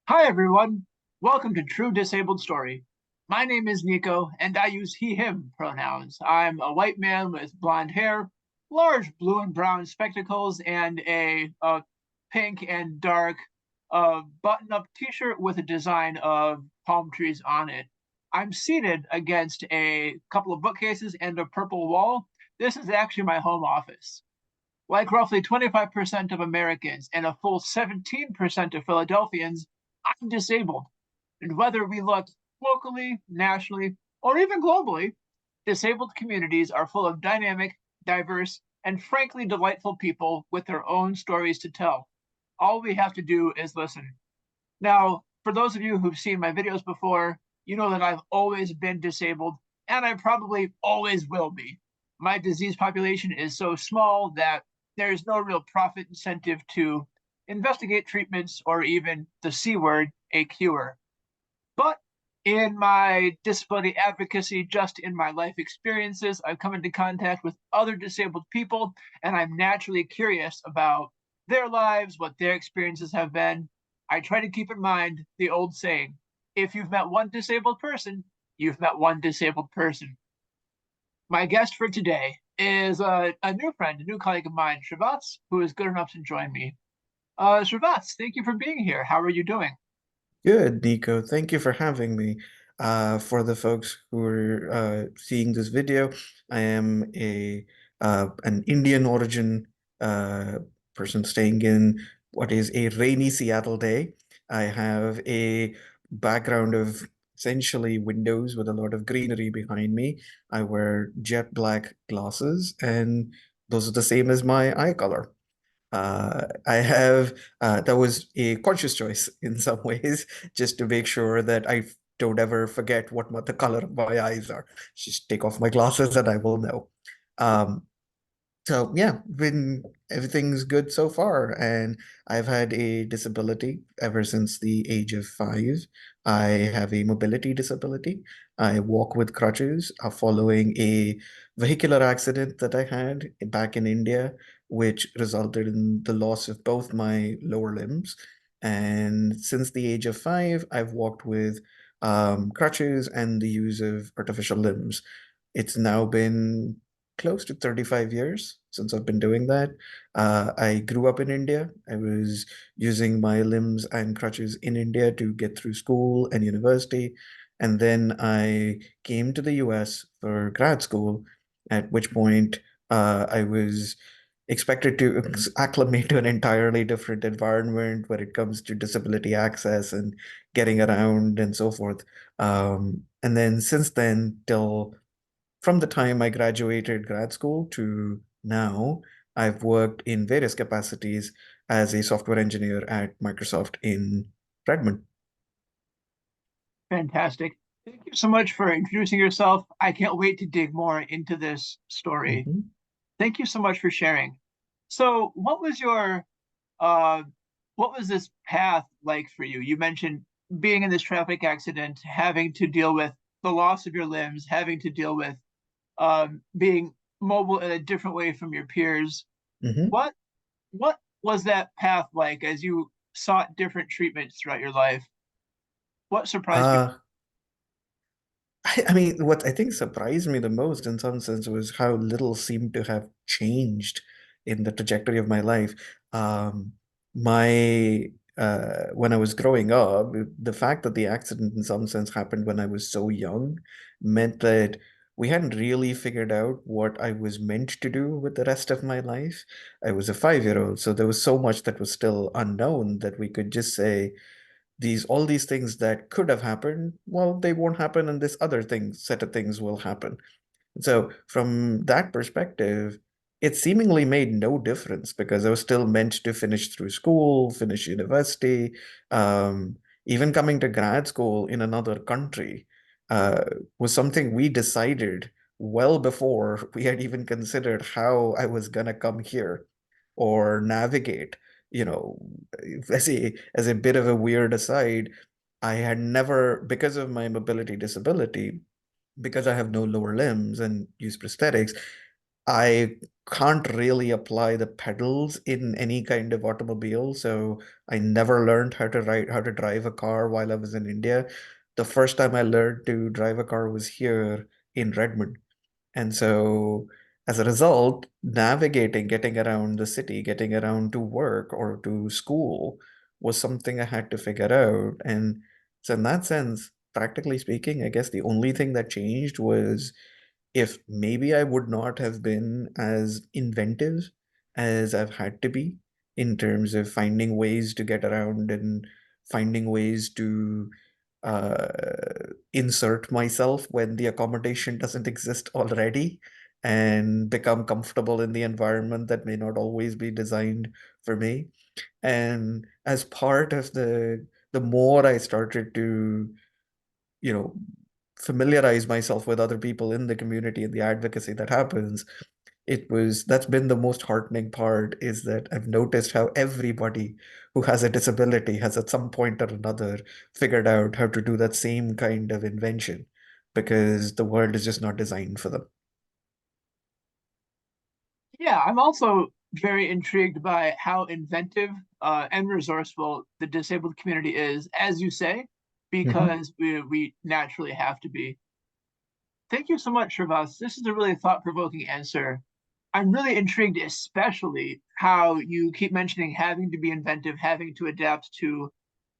Hi, everyone. Welcome to True Disabled Story. My name is Nico, and I use he, him pronouns. I'm a white man with blonde hair, large blue and brown spectacles, and a pink and dark button up t shirt with a design of palm trees on it. I'm seated against a couple of bookcases and a purple wall. This is actually my home office. Like roughly 25% of Americans and a full 17% of Philadelphians, I'm disabled. And whether we look locally, nationally, or even globally, disabled communities are full of dynamic, diverse, and frankly delightful people with their own stories to tell. All we have to do is listen. Now, for those of you who've seen my videos before, you know that I've always been disabled, and I probably always will be. My disease population is so small that there's no real profit incentive to investigate treatments or even the C word, a cure. But in my disability advocacy, just in my life experiences, I've come into contact with other disabled people, and I'm naturally curious about their lives, what their experiences have been. I try to keep in mind the old saying, if you've met one disabled person, you've met one disabled person. My guest for today is a new friend, a new colleague of mine, Shrivaths, who is good enough to join me. Shrivaths, thank you for being here. How are you doing? Good, Nico. Thank you for having me. For the folks who are seeing this video, I am a an Indian origin uh, person staying in what is a rainy Seattle day. I have a background of essentially windows with a lot of greenery behind me. I wear jet black glasses, and those are the same as my eye color. I have that was a conscious choice in some ways, just to make sure that I don't ever forget what the color of my eyes are. Just take off my glasses and I will know. Um, so yeah, been everything's good so far, and I've had a disability ever since the age of 5. I have a mobility disability. I walk with crutches, following a vehicular accident that I had back in India, which resulted in the loss of both my lower limbs. And since the age of 5, I've walked with crutches and the use of artificial limbs. It's now been close to 35 years since I've been doing that. I grew up in India. I was using my limbs and crutches in India to get through school and university. And then I came to the US for grad school, at which point I was expected to acclimate to an entirely different environment when it comes to disability access and getting around and so forth. And then since then, till from the time I graduated grad school to now, I've worked in various capacities as a software engineer at Microsoft in Redmond. Fantastic. Thank you so much for introducing yourself. I can't wait to dig more into this story. Mhm. Thank you so much for sharing. So, uh what was this path like for you? You mentioned being in this traffic accident, having to deal with the loss of your limbs, having to deal with being mobile in a different way from your peers. Mhm. What what was that path like as you sought different treatments throughout your life? What surprised you? Uh, I mean, what I think surprised me the most in some sense was how little seemed to have changed in the trajectory of my life. Um, my When I was growing up, the fact that the accident in some sense happened when I was so young meant that we hadn't really figured out what I was meant to do with the rest of my life. I was a 5-year-old, so there was so much that was still unknown that we could just say, all these things that could have happened, well, they won't happen, and this other set of things will happen. So from that perspective, it seemingly made no difference because I was still meant to finish through school, finish university, even coming to grad school in another country uh, was something we decided well before we had even considered how I was gonna come here or navigate. You know, as a bit of a weird aside, I had never, because of my mobility disability, because I have no lower limbs and use prosthetics, I can't really apply the pedals in any kind of automobile. So I never learned how to drive a car while I was in India. The first time I learned to drive a car was here in Redmond. And so as a result, navigating, getting around the city, getting around to work or to school was something I had to figure out. And so in that sense, practically speaking, I guess the only thing that changed was if maybe I would not have been as inventive as I've had to be in terms of finding ways to get around and finding ways to uh, insert myself when the accommodation doesn't exist already and become comfortable in the environment that may not always be designed for me. And as part of the more I started to, you know, familiarize myself with other people in the community and the advocacy that happens, that's been the most heartening part is that I've noticed how everybody who has a disability has at some point or another figured out how to do that same kind of invention because the world is just not designed for them. Yeah, I'm also very intrigued by how inventive and resourceful the disabled community is, as you say, Hmm. because we naturally have to be. Thank you so much, Shrivath. This is a really thought-provoking answer. I'm really intrigued, especially how you keep mentioning having to be inventive, having to adapt to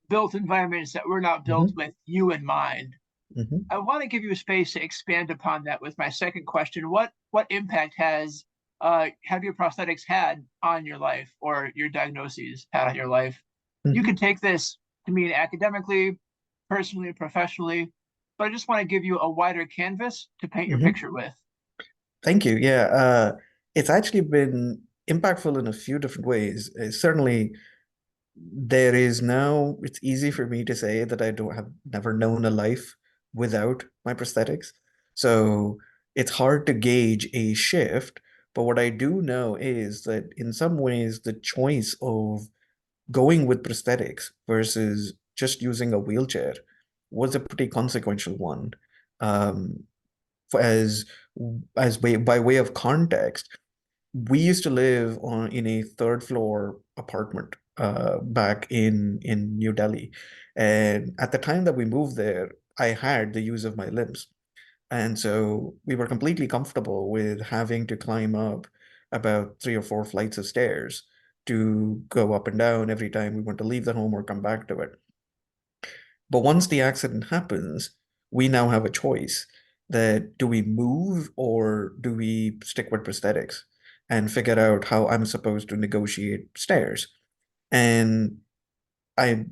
built environments that were not built Hmm. with you in mind. Hmm. I want to give you a space to expand upon that with my second question. What impact has have your prosthetics had on your life or your diagnoses had on your life? You Hmm. could take this to mean academically, personally, professionally, but I just want to give you a wider canvas to paint your Hmm. picture with. Thank you. Yeah, it's actually been impactful in a few different ways. Certainly, there is now, it's easy for me to say that I don't have never known a life without my prosthetics. So it's hard to gauge a shift. But what I do know is that in some ways, the choice of going with prosthetics versus just using a wheelchair was a pretty consequential one. Um, as by way of context, we used to live in a third floor apartment back in New Delhi. And at the time that we moved there, I had the use of my limbs. And so we were completely comfortable with having to climb up about 3 or 4 flights of stairs to go up and down every time we want to leave the home or come back to it. But once the accident happens, we now have a choice that do we move or do we stick with prosthetics and figure out how I'm supposed to negotiate stairs. And I,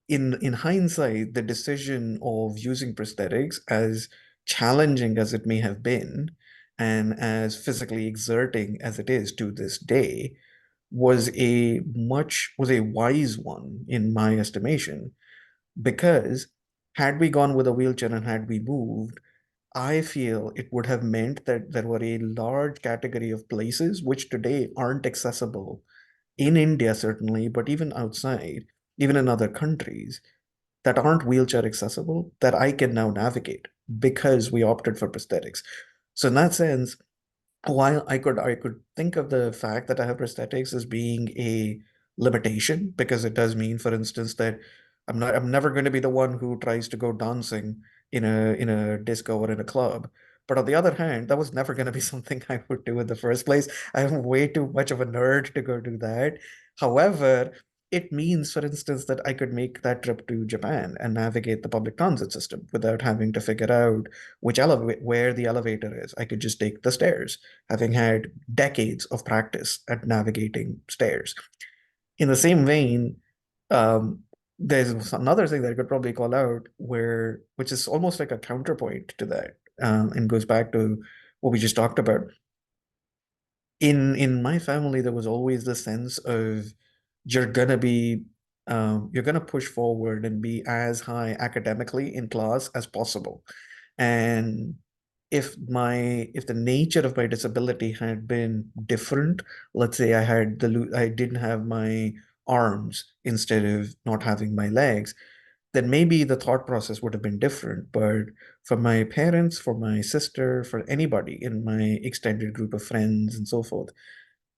in hindsight, the decision of using prosthetics, as challenging as it may have been, and as physically exerting as it is to this day, was a wise one in my estimation because had we gone with a wheelchair and had we moved, I feel it would have meant that there were a large category of places which today aren't accessible in India, certainly, but even outside, even in other countries, that aren't wheelchair accessible that I can now navigate because we opted for prosthetics. So in that sense, while I could think of the fact that I have prosthetics as being a limitation because it does mean, for instance, that I'm never going to be the one who tries to go dancing in a disco or in a club. But on the other hand, that was never going to be something I would do in the first place. I'm way too much of a nerd to go do that. However, it means, for instance, that I could make that trip to Japan and navigate the public transit system without having to figure out where the elevator is. I could just take the stairs having had decades of practice at navigating stairs. In the same vein, um, there's another thing that I could probably call out which is almost like a counterpoint to that, and goes back to what we just talked about. In my family, there was always the sense of you're gonna be you're gonna push forward and be as high academically in class as possible. And if the nature of my disability had been different, let's say I didn't have my arms instead of not having my legs, then maybe the thought process would have been different. But for my parents, for my sister, for anybody in my extended group of friends and so forth,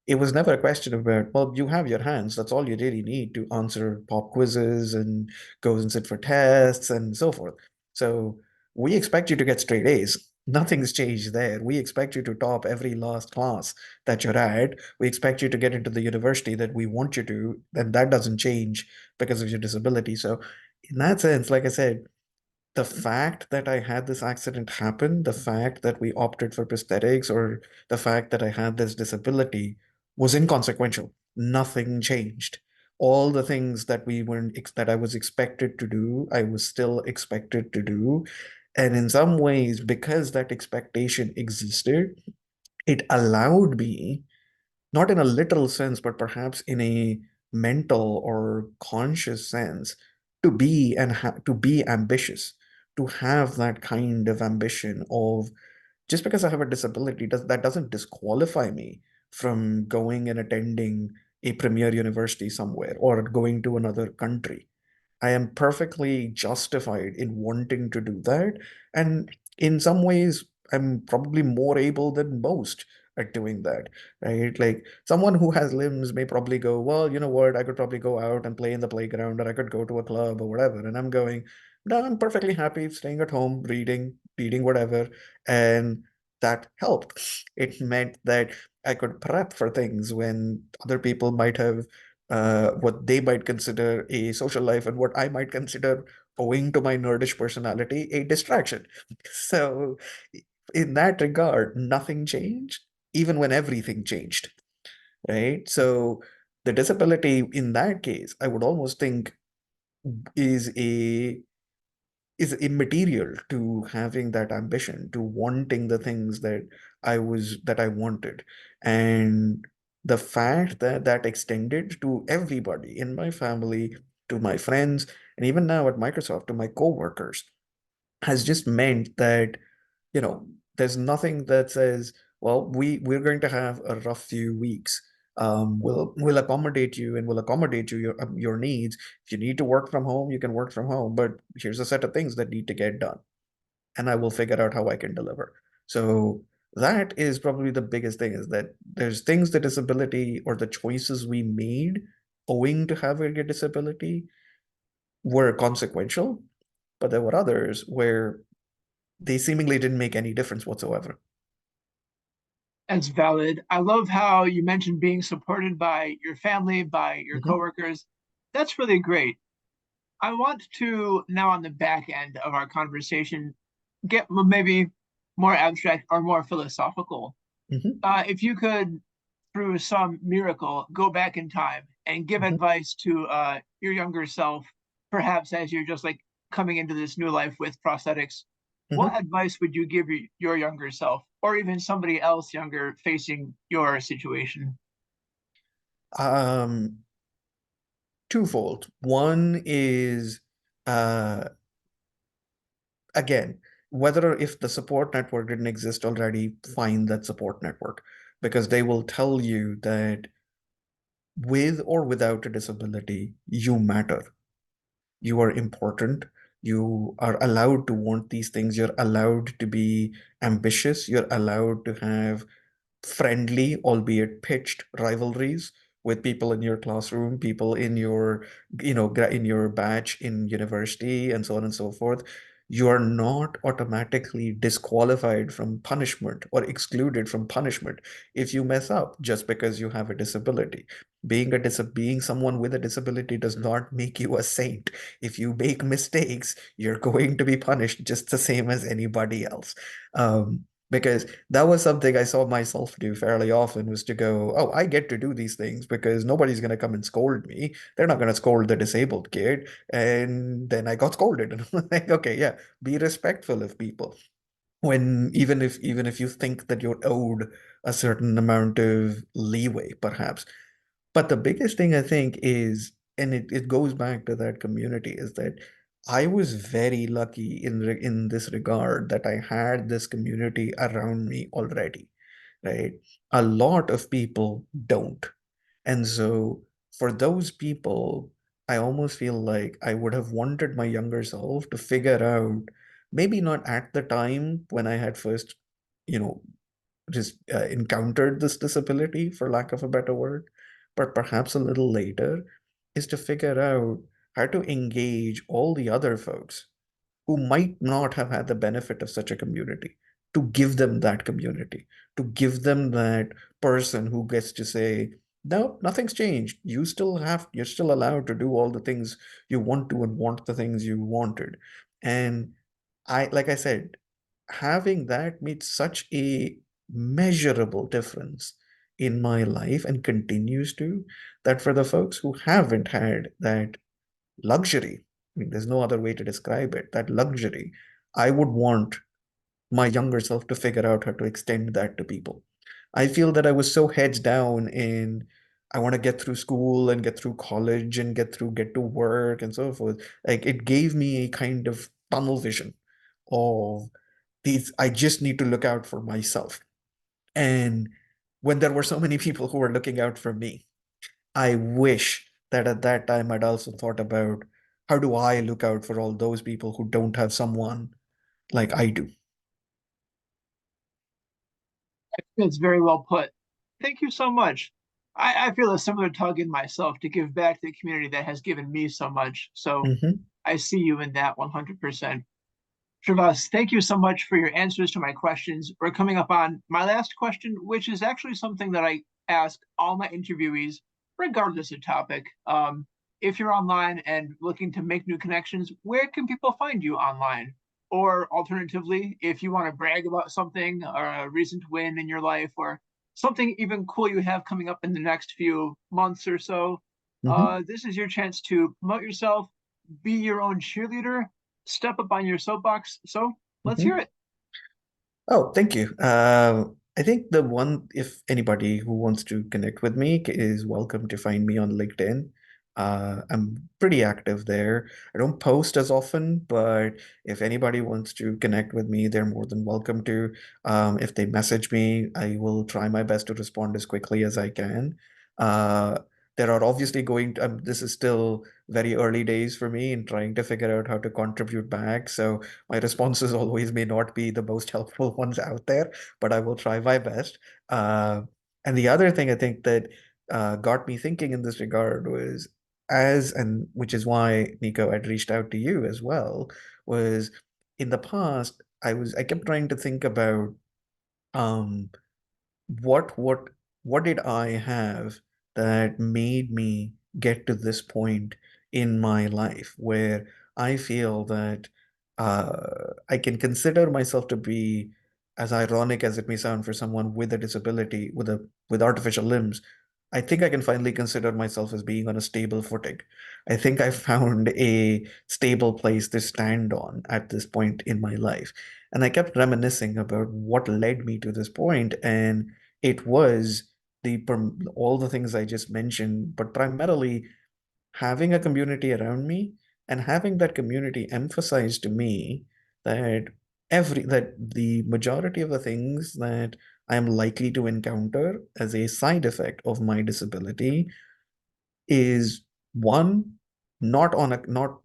it was never a question about, well, you have your hands. That's all you really need to answer pop quizzes and go and sit for tests and so forth. So we expect you to get straight A's. Nothing's changed there. We expect you to top every last class that you're at. We expect you to get into the university that we want you to, and that doesn't change because of your disability. So in that sense, like I said, the fact that I had this accident happen, the fact that we opted for prosthetics, or the fact that I had this disability was inconsequential. Nothing changed. All the things that we weren't that I was expected to do, I was still expected to do. And in some ways, because that expectation existed, it allowed me, not in a literal sense, but perhaps in a mental or conscious sense, to be to be ambitious, to have that kind of ambition of, just because I have a disability, that doesn't disqualify me from going and attending a premier university somewhere or going to another country. I am perfectly justified in wanting to do that. And in some ways, I'm probably more able than most at doing that, right? Like someone who has limbs may probably go, well, you know what, I could probably go out and play in the playground, or I could go to a club or whatever. And I'm going, no, I'm perfectly happy staying at home, reading whatever. And that helped. It meant that I could prep for things when other people might have what they might consider a social life and what I might consider, owing to my nerdish personality, a distraction. So, in that regard, nothing changed, even when everything changed, right? So, the disability in that case, I would almost think is a is immaterial to having that ambition, to wanting the things that I wanted. And the fact that that extended to everybody in my family, to my friends, and even now at Microsoft, to my coworkers, has just meant that, you know, there's nothing that says, well, we're going to have a rough few weeks. We'll accommodate you, and we'll accommodate your needs. If you need to work from home, you can work from home. But here's a set of things that need to get done, and I will figure out how I can deliver. So that is probably the biggest thing, is that there's things, the disability or the choices we made owing to having a disability were consequential, but there were others where they seemingly didn't make any difference whatsoever. That's valid. I love how you mentioned being supported by your family, by your Hmm. coworkers. That's really great. I want to now, on the back end of our conversation, get maybe more abstract or more philosophical. Hmm. If you could, through some miracle, go back in time and give Hmm. advice to your younger self, perhaps as you're just like coming into this new life with prosthetics, what Hmm. advice would you give your younger self, or even somebody else younger facing your situation? Um, Twofold. One is, uh, again, whether if the support network didn't exist already, find that support network, because they will tell you that with or without a disability, you matter. You are important. You are allowed to want these things. You're allowed to be ambitious. You're allowed to have friendly, albeit pitched rivalries with people in your classroom, people in your, in your batch in university, and so on and so forth. You are not automatically disqualified from punishment or excluded from punishment if you mess up just because you have a disability. Being someone with a disability does not make you a saint. If you make mistakes, you're going to be punished just the same as anybody else. Because that was something I saw myself do fairly often, was to go, oh, I get to do these things because nobody's going to come and scold me. They're not going to scold the disabled kid. And then I got scolded. And I'm like, okay, yeah, be respectful of people. When even if you think that you're owed a certain amount of leeway, perhaps. But the biggest thing I think is, and it goes back to that community, is that I was very lucky in this regard, that I had this community around me already, right? A lot of people don't. And so for those people, I almost feel like I would have wanted my younger self to figure out, maybe not at the time when I had first, you know, just encountered this disability, for lack of a better word, but perhaps a little later, is to figure out how to engage all the other folks who might not have had the benefit of such a community, to give them that community, to give them that person who gets to say, no, nothing's changed. You're still allowed to do all the things you want to and want the things you wanted. And like I said, having that made such a measurable difference in my life and continues to, that for the folks who haven't had that luxury, I mean, there's no other way to describe it, that luxury, I would want my younger self to figure out how to extend that to people. I feel that I was so heads down in, I want to get through school and get through college and get to work and so forth. Like, it gave me a kind of tunnel vision of these, I just need to look out for myself. And when there were so many people who were looking out for me, I wish that at that time I'd also thought about, how do I look out for all those people who don't have someone like I do? It's very well put. Thank you so much. I feel a similar tug in myself to give back to the community that has given me so much. So Hmm. I see you in that 100%. Shrivaths, thank you so much for your answers to my questions. We're coming up on my last question, which is actually something that I ask all my interviewees, regardless of topic. If you're online and looking to make new connections, where can people find you online? Or alternatively, if you want to brag about something or a recent win in your life or something even cool you have coming up in the next few months or so, Hmm. this is your chance to promote yourself, be your own cheerleader, step up on your soapbox. So let's hear Hmm. it. Oh, thank you. I think the one, if anybody who wants to connect with me is welcome to find me on LinkedIn. I'm pretty active there. I don't post as often, but if anybody wants to connect with me, they're more than welcome to. If they message me, I will try my best to respond as quickly as I can. Uh, there are obviously this is still very early days for me in trying to figure out how to contribute back. So my responses always may not be the most helpful ones out there, but I will try my best. And the other thing I think that got me thinking in this regard was, and which is why, Nico, I'd reached out to you as well, was in the past, I kept trying to think about um, what what what did I have that made me get to this point in my life where I feel that I can consider myself to be, as ironic as it may sound for someone with a disability, with artificial limbs, I think I can finally consider myself as being on a stable footing. I think I found a stable place to stand on at this point in my life. And I kept reminiscing about what led me to this point, and it was all the things I just mentioned, but primarily having a community around me and having that community emphasize to me that that the majority of the things that I am likely to encounter as a side effect of my disability is, one, not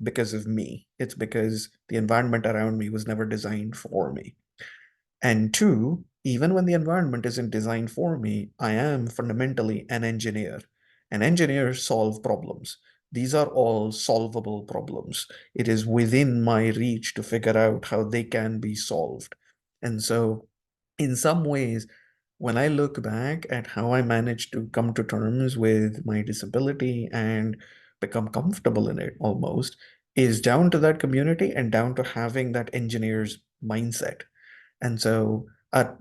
because of me. It's because the environment around me was never designed for me. And two, even when the environment isn't designed for me, I am fundamentally an engineer. And engineers solve problems. These are all solvable problems. It is within my reach to figure out how they can be solved. And so, in some ways, when I look back at how I managed to come to terms with my disability and become comfortable in it almost, is down to that community and down to having that engineer's mindset. And so at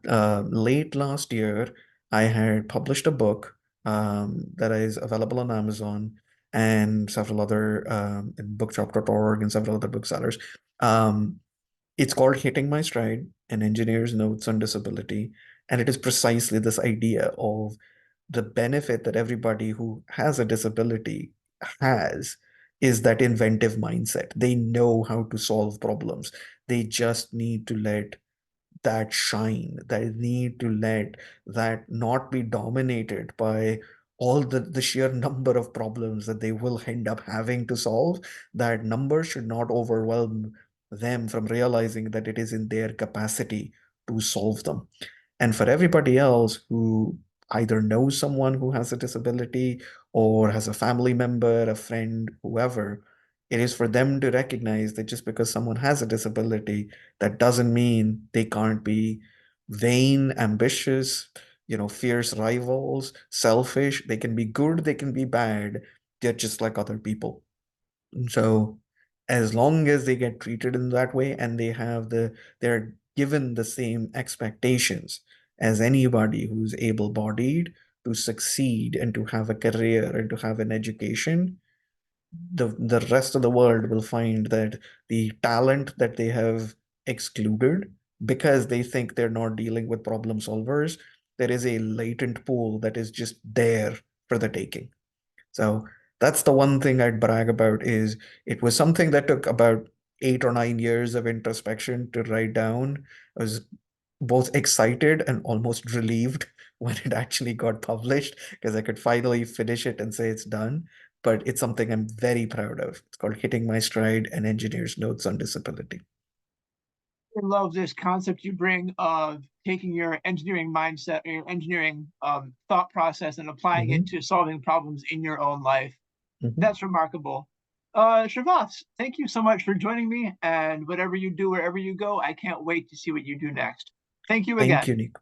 late last year, I had published a book that is available on Amazon and several other in bookshop.org and several other booksellers. Um, it's called Hitting My Stride, an engineer's notes on disability. And it is precisely this idea of the benefit that everybody who has a disability has is that inventive mindset. They know how to solve problems. They just need to let that shine. They need to let that not be dominated by all the sheer number of problems that they will end up having to solve, that number should not overwhelm them from realizing that it is in their capacity to solve them. And for everybody else who either knows someone who has a disability or has a family member, a friend, whoever, it is for them to recognize that just because someone has a disability, that doesn't mean they can't be vain, ambitious, fierce rivals, selfish. They can be good, they can be bad. They're just like other people. So as long as they get treated in that way and they're given the same expectations as anybody who's able-bodied to succeed and to have a career and to have an education, the rest of the world will find that the talent that they have excluded because they think they're not dealing with problem solvers, there is a latent pool that is just there for the taking. So that's the one thing I'd brag about is it was something that took about 8 or 9 years of introspection to write down. I was both excited and almost relieved when it actually got published because I could finally finish it and say it's done. But it's something I'm very proud of. It's called Hitting My Stride: An Engineer's Notes on Disability. I love this concept you bring of taking your engineering mindset, or your engineering thought process, and applying it Hmm. to solving problems in your own life. Hmm. That's remarkable. Shrivaths, thank you so much for joining me. And whatever you do, wherever you go, I can't wait to see what you do next. Thank you Thank you, again. Nico.